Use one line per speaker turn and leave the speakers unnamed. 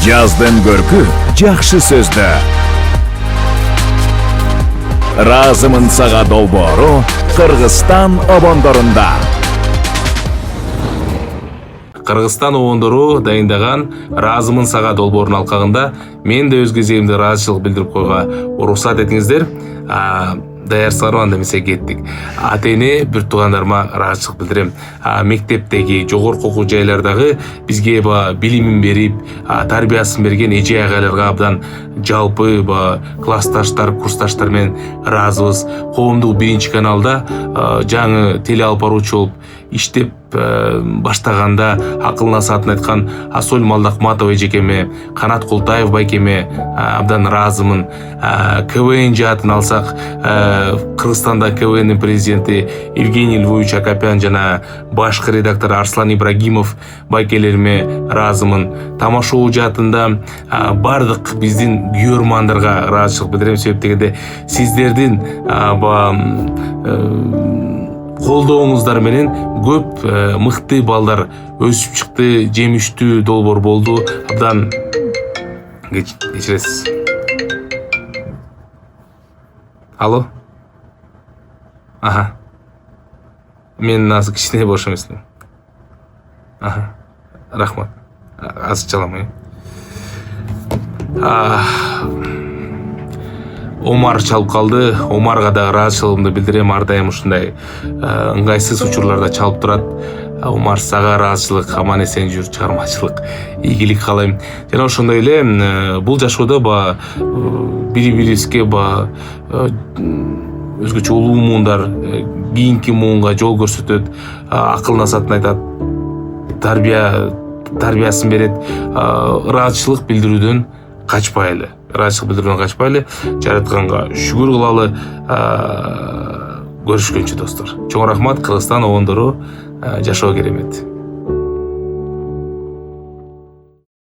Жаздын көркү жакшы сөздө. Разымын сага долбоору Кыргызстан обондорунда.
Кыргызстан обондору дайындаган Разымын сага долбоорунун алкагында мен да өз кезегимде ыраазычылык билдирип коюуга уруксат этиңиздер. Даярсыздарбы, анда эмесе кеттик. Ата эне бир туугандарыма ыраазычылык билдирем. Мектептеги, жогорку окуу жайлардагы бизге билимин берип, тарбиясын берген эже агайларга абдан жалпы классташтар, курсташтар менен ыраазыбыз. Коомдук биринчи каналда жаңы теле алып баруучу болуп иштеп баштаганда акыл насаатын айткан Асоль Малдахматова эжекеме, Канат Култаев байкеме абдан ыраазымын. КВН жаатын алсак, Кыргызстанда КВНдин президенти Евгений Львович Акопян жана башкы редактор Арслан Ибрагимов байкелериме ыраазымын. Тамашоо жаатында бардык биздин күйөрмандарга ыраазычылык билдирем. Себеп дегенде сиздердин колдооңуздар менен көп мыкты балдар өсүп чыкты, жемиштүү долбоор болду. Абдан кечиресиз. Алло? Мен азыр кичине бош эмесмин. Рахмат. Азыр чалам. Омар чалып калды. Омарга да ыраазычылыгымды билдирем. Ар дайым ушундай ыңгайсыз учурларда чалып турат. Омар, сага ыраазычылык, аман эсен жүр, чыгармачылык, ийгилик каалайм. Жана ошондой эле бул жашоодо бири-бирибизге өзгөчө улуу муундар кийинки муунга жол көрсөтөт, акыл насаатын айтат, тарбиясын берет. Ыраазычылык билдирүүдөн качпайлы. Жаратканга шүгүр кылалы. Көрүшкөнчү достор. Чоң рахмат. Кыргызстан обондору жашоо керемет.